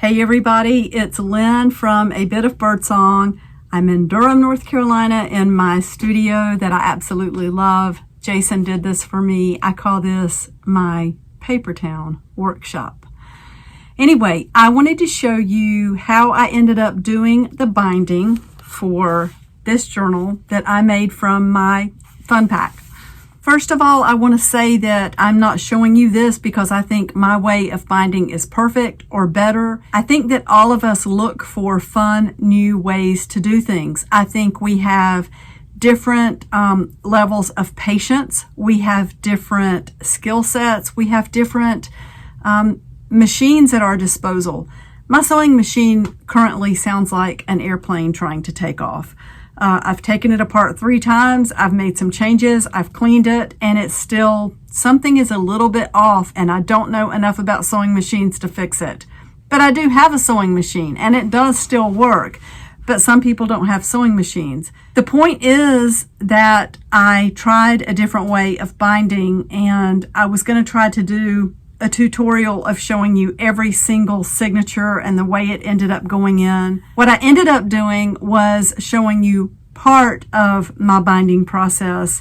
Hey everybody, it's Lynn from A Bit of Birdsong. I'm in Durham, North Carolina in my studio that I absolutely love. Jason did this for me. I call this my Paper Town workshop. Anyway, I wanted to show you how I ended up doing the binding for this journal that I made from my fun pack. First of all, I want to say that I'm not showing you this because I think my way of binding is perfect or better. I think that all of us look for fun, new ways to do things. I think we have different levels of patience. We have different skill sets. We have different machines at our disposal. My sewing machine currently sounds like an airplane trying to take off. I've taken it apart 3 times. I've made some changes. I've cleaned it, and it's still, something is a little bit off, and I don't know enough about sewing machines to fix it. But I do have a sewing machine, and it does still work. But some people don't have sewing machines. The point is that I tried a different way of binding, and I was going to try to do a tutorial of showing you every single signature and the way it ended up going in. What I ended up doing was showing you part of my binding process.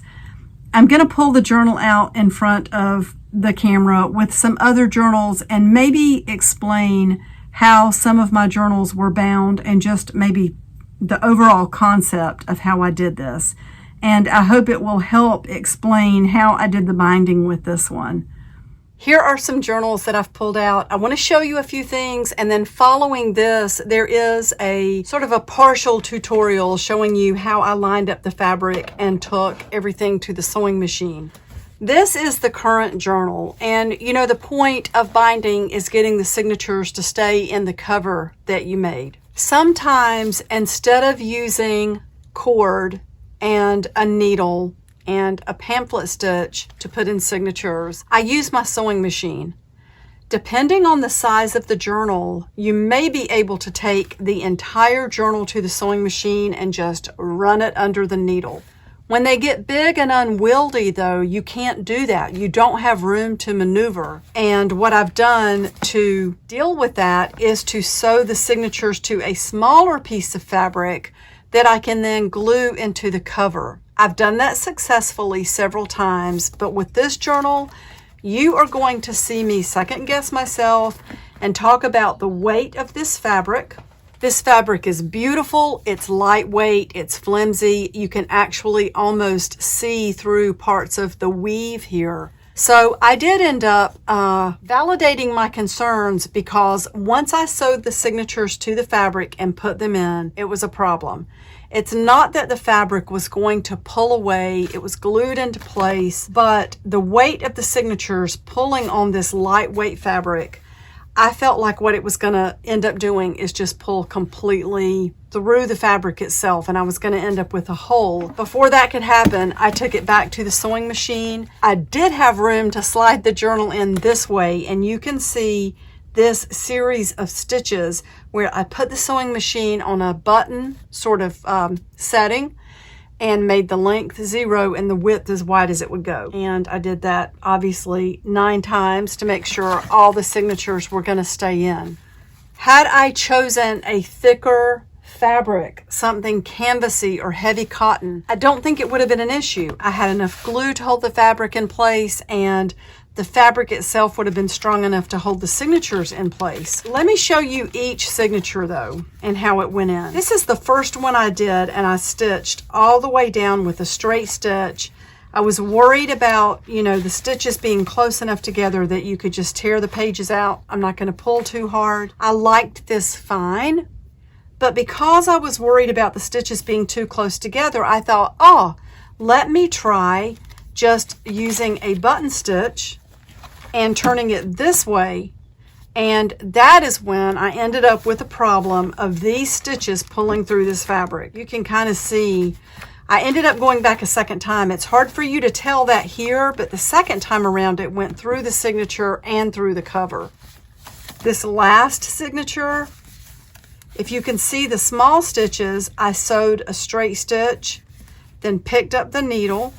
I'm going to pull the journal out in front of the camera with some other journals and maybe explain how some of my journals were bound and just maybe the overall concept of how I did this. And I hope it will help explain how I did the binding with this one. Here are some journals that I've pulled out. I want to show you a few things, and then following this, there is a sort of a partial tutorial showing you how I lined up the fabric and took everything to the sewing machine. This is the current journal, and you know the point of binding is getting the signatures to stay in the cover that you made. Sometimes instead of using cord and a needle and a pamphlet stitch to put in signatures, I use my sewing machine. Depending on the size of the journal, you may be able to take the entire journal to the sewing machine and just run it under the needle. When they get big and unwieldy though, you can't do that. You don't have room to maneuver. And what I've done to deal with that is to sew the signatures to a smaller piece of fabric that I can then glue into the cover. I've done that successfully several times, but with this journal, you are going to see me second guess myself and talk about the weight of this fabric. This fabric is beautiful, it's lightweight, it's flimsy. You can actually almost see through parts of the weave here. So I did end up validating my concerns because once I sewed the signatures to the fabric and put them in, it was a problem. It's not that the fabric was going to pull away, it was glued into place, but the weight of the signatures pulling on this lightweight fabric, I felt like what it was going to end up doing is just pull completely through the fabric itself, and I was going to end up with a hole. Before that could happen, I took it back to the sewing machine. I did have room to slide the journal in this way, and you can see this series of stitches where I put the sewing machine on a button sort of setting and made the length 0 and the width as wide as it would go. And I did that obviously 9 times to make sure all the signatures were going to stay in. Had I chosen a thicker fabric, something canvasy or heavy cotton, I don't think it would have been an issue. I had enough glue to hold the fabric in place, and the fabric itself would have been strong enough to hold the signatures in place. Let me show you each signature though and how it went in. This is the first one I did, and I stitched all the way down with a straight stitch. I was worried about, you know, the stitches being close enough together that you could just tear the pages out. I'm not going to pull too hard. I liked this fine, but because I was worried about the stitches being too close together, I thought, oh, let me try just using a button stitch and turning it this way, and that is when I ended up with a problem of these stitches pulling through this fabric. You can kind of see I ended up going back a second time. It's hard for you to tell that here, but the second time around it went through the signature and through the cover. This last signature, if you can see the small stitches, I sewed a straight stitch, then picked up the needle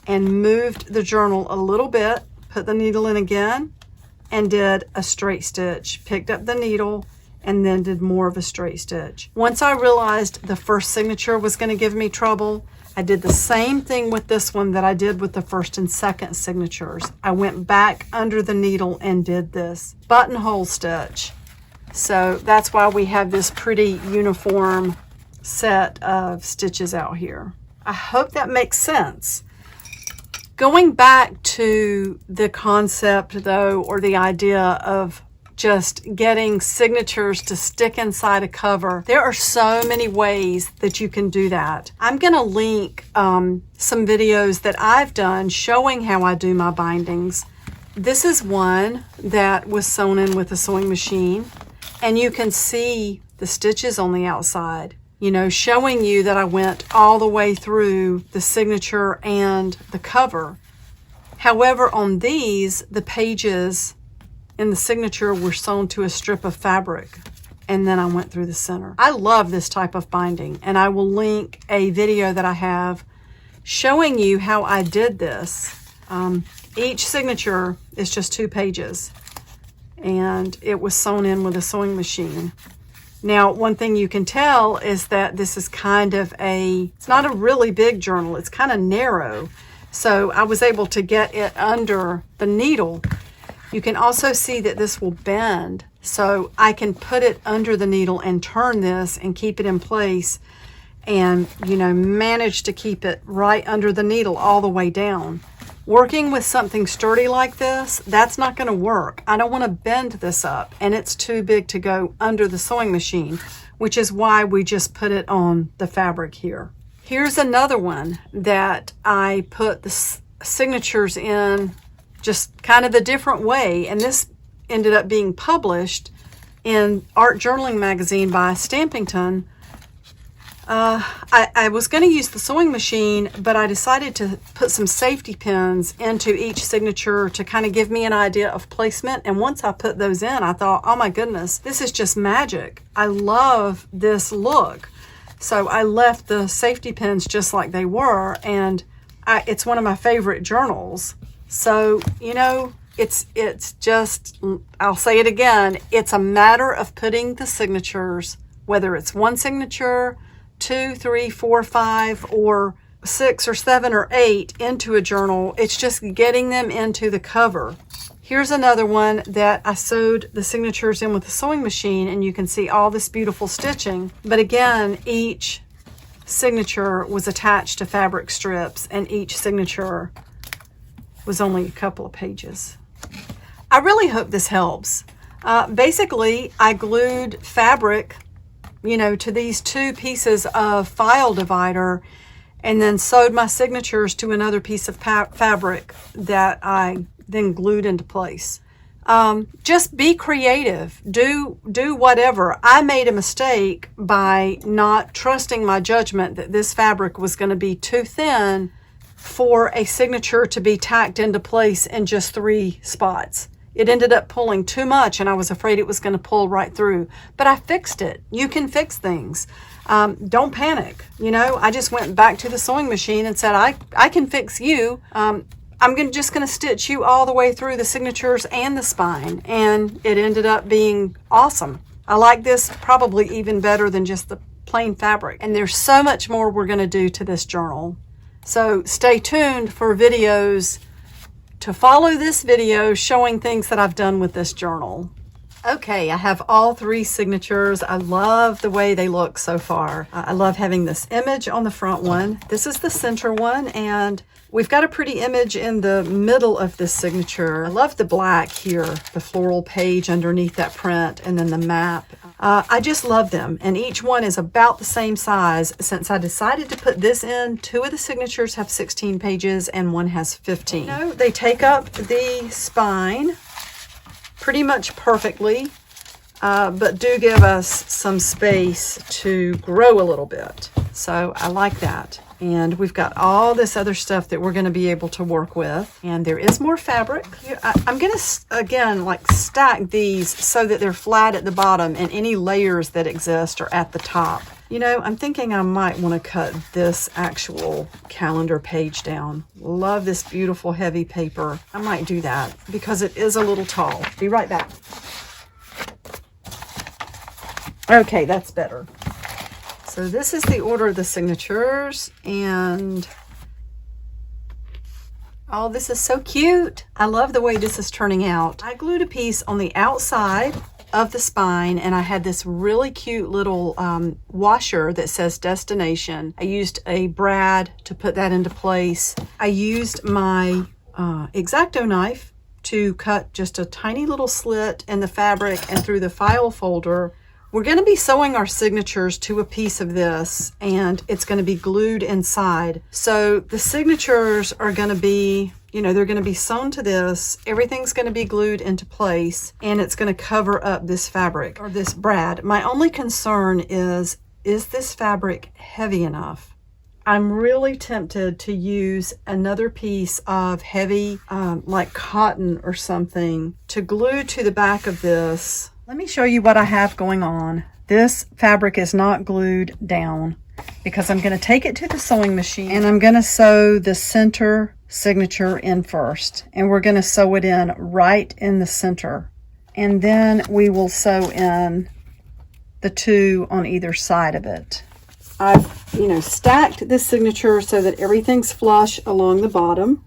and moved the journal a little bit, put the needle in again, and did a straight stitch, picked up the needle and then did more of a straight stitch. Once I realized the first signature was going to give me trouble, I did the same thing with this one that I did with the first and second signatures. I went back under the needle and did this buttonhole stitch. So that's why we have this pretty uniform set of stitches out here. I hope that makes sense. Going back to the concept though, or the idea of just getting signatures to stick inside a cover, there are so many ways that you can do that. I'm going to link some videos that I've done showing how I do my bindings. This is one that was sewn in with a sewing machine, and you can see the stitches on the outside, you know, showing you that I went all the way through the signature and the cover. However, on these, the pages in the signature were sewn to a strip of fabric, and then I went through the center. I love this type of binding, and I will link a video that I have showing you how I did this. Each signature is just 2 pages, and it was sewn in with a sewing machine. Now, one thing you can tell is that this is kind of it's not a really big journal, it's kind of narrow. So I was able to get it under the needle. You can also see that this will bend, so I can put it under the needle and turn this and keep it in place, and, you know, manage to keep it right under the needle all the way down. Working with something sturdy like this, that's not going to work. I don't want to bend this up, and it's too big to go under the sewing machine, which is why we just put it on the fabric here. Here's another one that I put the signatures in just kind of a different way, and this ended up being published in Art Journaling magazine by Stampington. I was going to use the sewing machine, but I decided to put some safety pins into each signature to kind of give me an idea of placement, and once I put those in, I thought, oh my goodness, this is just magic. I love this look. So I left the safety pins just like they were, and it's one of my favorite journals. So, you know, it's just, I'll say it again, it's a matter of putting the signatures, whether it's 1 signature, 2, 3, 4, 5, or 6 or 7 or 8 into a journal. It's just getting them into the cover. Here's another one that I sewed the signatures in with the sewing machine, and you can see all this beautiful stitching. But again, each signature was attached to fabric strips, and each signature was only a couple of pages. I really hope this helps. Basically, I glued fabric, you know, to these 2 pieces of file divider, and then sewed my signatures to another piece of fabric that I then glued into place. Just be creative. Do whatever. I made a mistake by not trusting my judgment that this fabric was going to be too thin for a signature to be tacked into place in just 3 spots. It ended up pulling too much, and I was afraid it was going to pull right through. But I fixed it. You can fix things. Don't panic. You know, I just went back to the sewing machine and said, I can fix you. I'm just going to stitch you all the way through the signatures and the spine. And it ended up being awesome. I like this probably even better than just the plain fabric. And there's so much more we're going to do to this journal. So stay tuned for videos to follow this video showing things that I've done with this journal. Okay, I have all 3 signatures. I love the way they look so far. I love having this image on the front one. This is the center one, and we've got a pretty image in the middle of this signature. I love the black here, the floral page underneath that print, and then the map. I just love them, and each one is about the same size. Since I decided to put this in, 2 of the signatures have 16 pages and 1 has 15. You know, they take up the spine pretty much perfectly, but do give us some space to grow a little bit. So I like that. And we've got all this other stuff that we're going to be able to work with. And there is more fabric. I'm going to, again, like stack these so that they're flat at the bottom and any layers that exist are at the top. You know, I'm thinking I might want to cut this actual calendar page down. Love this beautiful heavy paper. I might do that because it is a little tall. Be right back. Okay, that's better. So this is the order of the signatures, and oh, this is so cute. I love the way this is turning out. I glued a piece on the outside of the spine, and I had this really cute little washer that says destination. I used a brad to put that into place. I used my X-Acto knife to cut just a tiny little slit in the fabric, and through the file folder, we're going to be sewing our signatures to a piece of this, and it's going to be glued inside. So the signatures are going to be, you know, they're going to be sewn to this. Everything's going to be glued into place, and it's going to cover up this fabric or this brad. My only concern is this fabric heavy enough? I'm really tempted to use another piece of heavy, like cotton or something, to glue to the back of this. Let me show you what I have going on. This fabric is not glued down because I'm going to take it to the sewing machine, and I'm going to sew the center signature in first, and we're going to sew it in right in the center, and then we will sew in the two on either side of it. I've, you know, stacked this signature so that everything's flush along the bottom.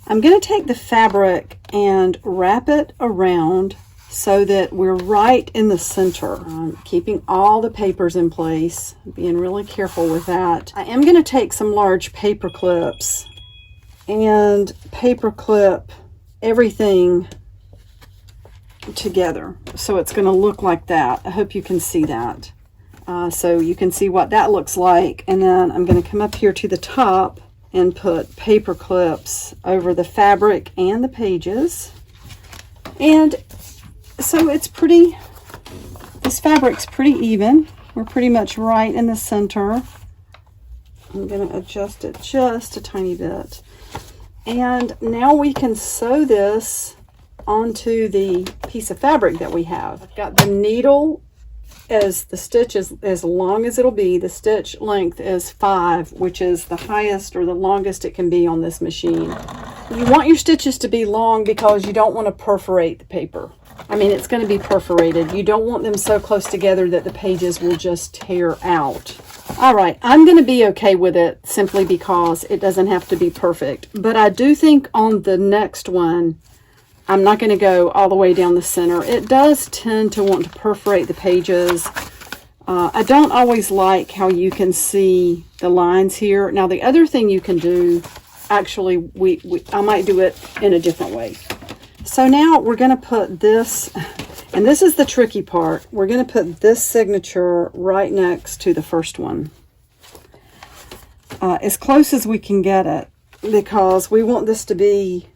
I'm going to take the fabric and wrap it around so that we're right in the center. Keeping all the papers in place, being really careful with that. I am going to take some large paper clips and paper clip everything together, so it's going to look like that. I hope you can see that. So you can see what that looks like, and then I'm going to come up here to the top and put paper clips over the fabric and the pages. And so it's pretty, this fabric's pretty even. We're pretty much right in the center. I'm going to adjust it just a tiny bit. And now we can sew this onto the piece of fabric that we have. I've got the needle as the stitch is as long as it'll be. The stitch length is 5, which is the highest or the longest it can be on this machine. You want your stitches to be long because you don't want to perforate the paper. I mean, it's going to be perforated. You don't want them so close together that the pages will just tear out. All right, I'm going to be okay with it simply because it doesn't have to be perfect. But I do think on the next one, I'm not going to go all the way down the center. It does tend to want to perforate the pages. I don't always like how you can see the lines here. Now, the other thing you can do, actually, I might do it in a different way. So now we're going to put this, and this is the tricky part. We're going to put this signature right next to the first one. As close as we can get it, because we want this to be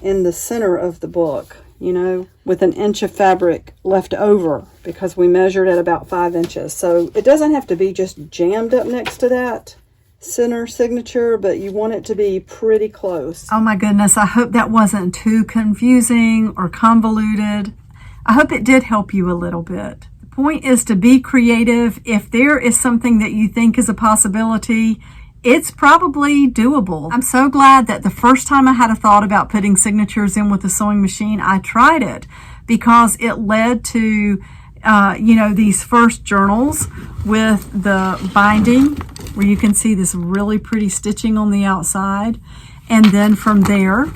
in the center of the book, you know, with an inch of fabric left over, because we measured at about 5 inches. So it doesn't have to be just jammed up next to that center signature, but you want it to be pretty close. Oh my goodness, I hope that wasn't too confusing or convoluted. I hope it did help you a little bit. The point is to be creative. If there is something that you think is a possibility, it's probably doable. I'm so glad that the first time I had a thought about putting signatures in with the sewing machine, I tried it, because it led to, you know, these first journals with the binding, where you can see this really pretty stitching on the outside. And then from there,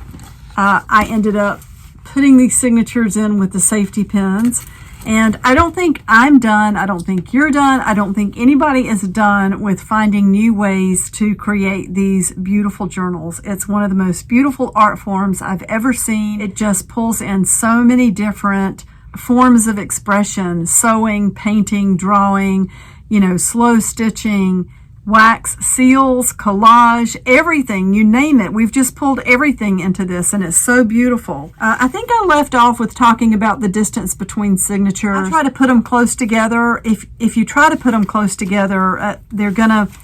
I ended up putting these signatures in with the safety pins. And I don't think I'm done. I don't think you're done. I don't think anybody is done with finding new ways to create these beautiful journals. It's one of the most beautiful art forms I've ever seen. It just pulls in so many different forms of expression: sewing, painting, drawing, you know, slow stitching, wax seals, collage, everything, you name it. We've just pulled everything into this, and it's so beautiful. I think I left off with talking about the distance between signatures. I try to put them close together. If you try to put them close together, they're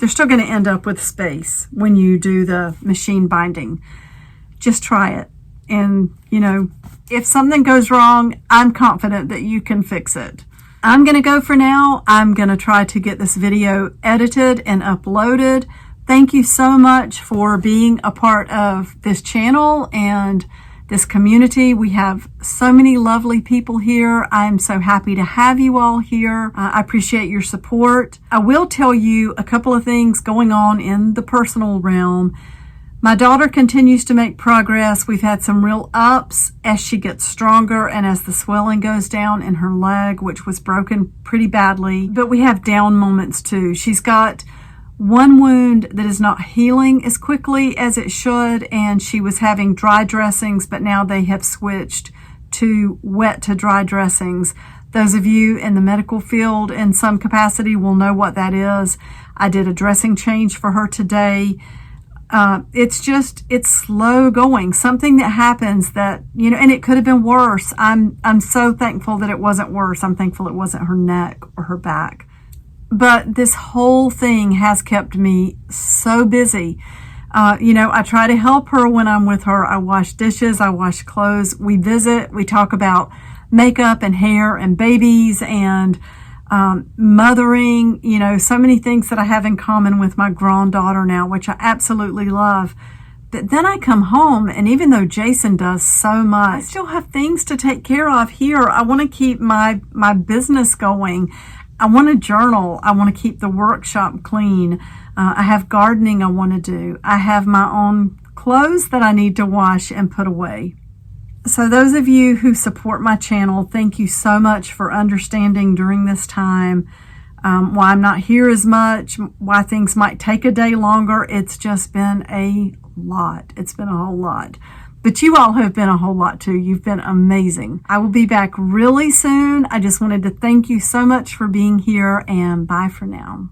still gonna end up with space when you do the machine binding. Just try it. And, you know, if something goes wrong, I'm confident that you can fix it. I'm going to go for now. I'm going to try to get this video edited and uploaded. Thank you so much for being a part of this channel and this community. We have so many lovely people here. I'm so happy to have you all here. I appreciate your support. I will tell you a couple of things going on in the personal realm. My daughter continues to make progress. We've had some real ups as she gets stronger and as the swelling goes down in her leg, which was broken pretty badly. But we have down moments too. She's got one wound that is not healing as quickly as it should, and she was having dry dressings, but now they have switched to wet to dry dressings. Those of you in the medical field in some capacity will know what that is. I did a dressing change for her today. It's slow going, something that happens that, and it could have been worse. I'm so thankful that it wasn't worse. I'm thankful it wasn't her neck or her back. But this whole thing has kept me so busy. I try to help her when I'm with her. I wash dishes, I wash clothes, we visit, we talk about makeup and hair and babies and mothering, so many things that I have in common with my granddaughter now, which I absolutely love. But then I come home, and even though Jason does so much, I still have things to take care of here. I want to keep my business going. I want to journal. I want to keep the workshop clean. I have gardening I want to do. I have my own clothes that I need to wash and put away. So those of you who support my channel, thank you so much for understanding during this time why I'm not here as much, why things might take a day longer. It's just been a lot. It's been a whole lot. But you all have been a whole lot too. You've been amazing. I will be back really soon. I just wanted to thank you so much for being here, and bye for now.